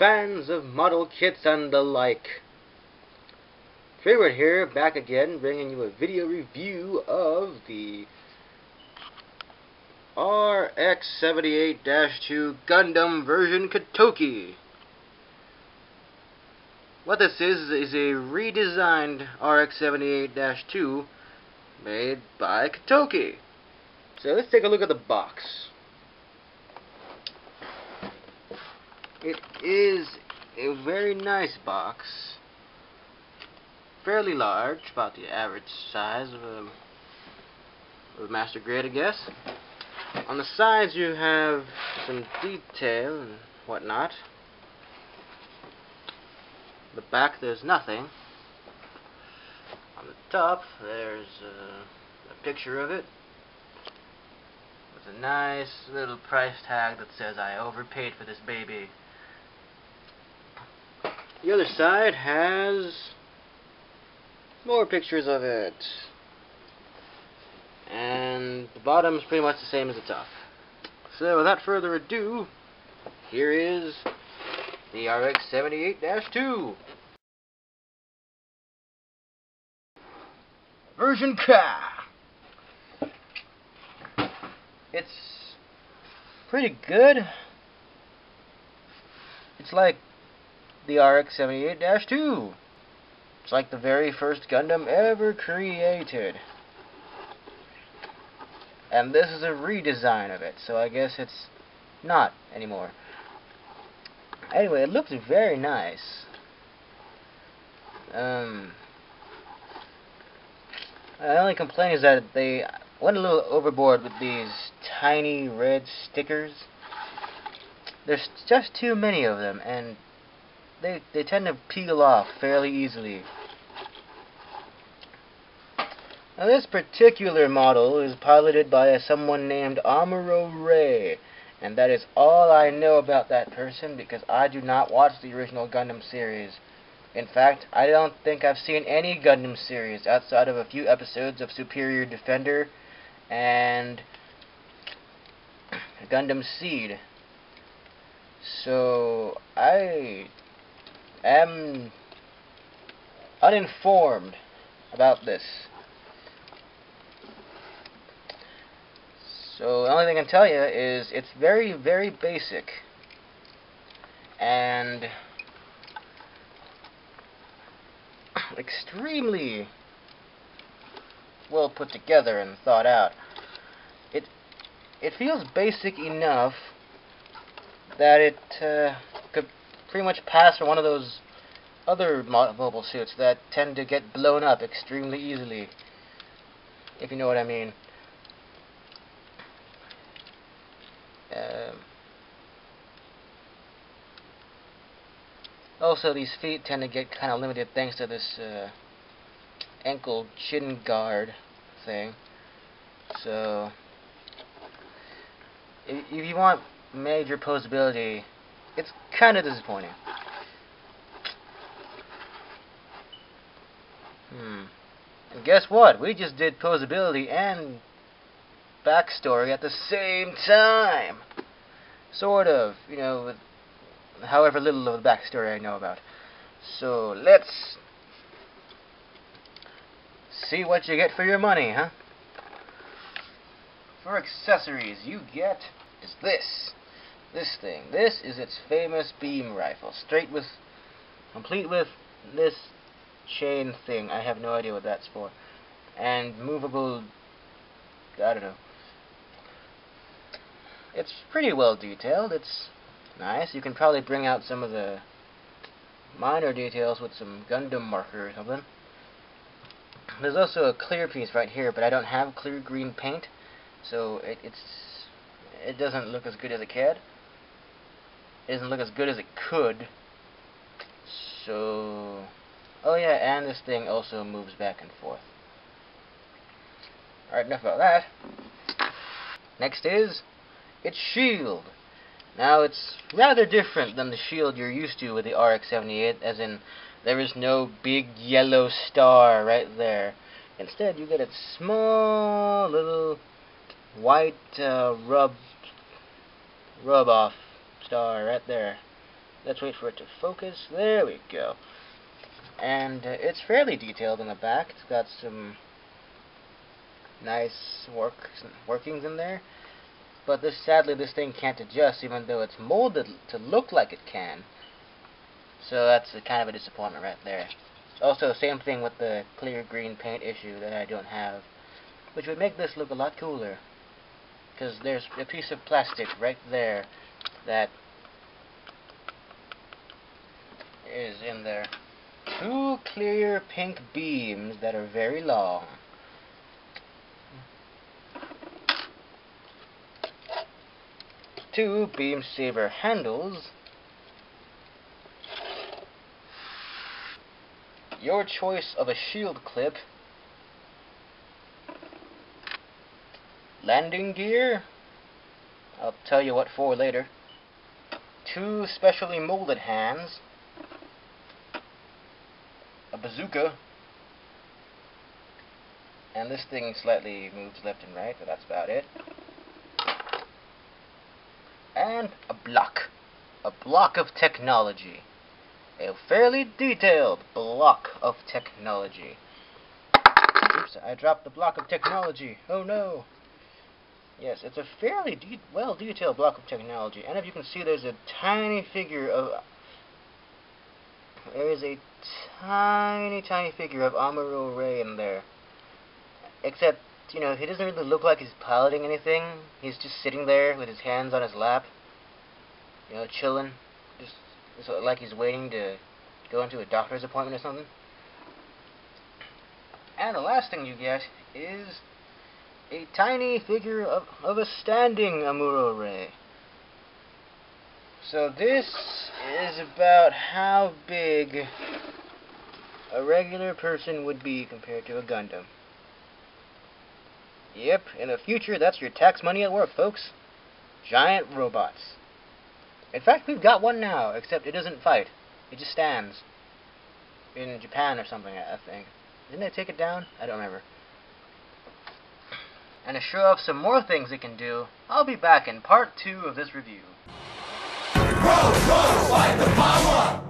fans of model kits and the like. Trewerd here, back again, bringing you a video review of the RX-78-2 Gundam version Katoki. What this is a redesigned RX-78-2 made by Katoki. So let's take a look at the box. It is a very nice box. Fairly large, about the average size of a master grade, I guess. On the sides you have some detail and whatnot. The back there's nothing. On the top there's a picture of it with a nice little price tag that says I overpaid for this baby. The other side has more pictures of it, and the bottom is pretty much the same as the top. So without further ado, here is the RX-78-2 ver.Ka. It's pretty good. It's like the RX-78-2. It's like the very first Gundam ever created. And this is a redesign of it, so I guess it's not anymore. Anyway, it looks very nice. The only complaint is that they went a little overboard with these tiny red stickers. There's just too many of them, and they tend to peel off fairly easily. Now this particular model is piloted by someone named Amuro Ray, and that is all I know about that person because I do not watch the original Gundam series. In fact, I don't think I've seen any Gundam series outside of a few episodes of Superior Defender and Gundam Seed. So I am uninformed about this. So the only thing I can tell you is it's very, very basic and extremely well put together and thought out. It feels basic enough that it could pretty much pass for one of those other mobile suits that tend to get blown up extremely easily, if you know what I mean. Also, these feet tend to get kind of limited thanks to this ankle chin guard thing. So, if you want major posability, it's kind of disappointing. And guess what? We just did posability and backstory at the same time. Sort of, you know, with however little of the backstory I know about. So let's see what you get for your money, huh? For accessories, you get is this thing. This is its famous beam rifle, complete with this chain thing. I have no idea what that's for. And movable, I don't know. It's pretty well detailed. It's nice. You can probably bring out some of the minor details with some Gundam marker or something. There's also a clear piece right here, but I don't have clear green paint, so it doesn't look as good as it can. It doesn't look as good as it could. So, oh yeah, and this thing also moves back and forth. Alright, enough about that. Next is its shield. Now, it's rather different than the shield you're used to with the RX-78, as in, there is no big yellow star right there. Instead, you get a small little white rub-off star right there. Let's wait for it to focus. There we go. And it's fairly detailed in the back. It's got some nice workings in there. But sadly, this thing can't adjust, even though it's molded to look like it can. So that's kind of a disappointment right there. Also, same thing with the clear green paint issue that I don't have, which would make this look a lot cooler. Because there's a piece of plastic right there that is in there. 2 clear pink beams that are very long. Two beam saber handles. Your choice of a shield clip. Landing gear. I'll tell you what for later. 2 specially molded hands. A bazooka. And this thing slightly moves left and right, but that's about it. And a block. A block of technology. A fairly detailed block of technology. Oops, I dropped the block of technology. Oh no. Yes, it's a fairly well-detailed block of technology. And if you can see, there's a tiny figure of... There is a tiny figure of Amuro Ray in there. Except, you know, he doesn't really look like he's piloting anything. He's just sitting there with his hands on his lap. You know, chilling. Just like he's waiting to go into a doctor's appointment or something. And the last thing you get is a tiny figure of a standing Amuro Ray. So this is about how big a regular person would be compared to a Gundam. Yep, in the future, that's your tax money at work, folks. Giant robots. In fact, we've got one now, except it doesn't fight. It just stands. In Japan or something, I think. Didn't they take it down? I don't remember. And to show off some more things it can do, I'll be back in part 2 of this review. Roll, fight the power!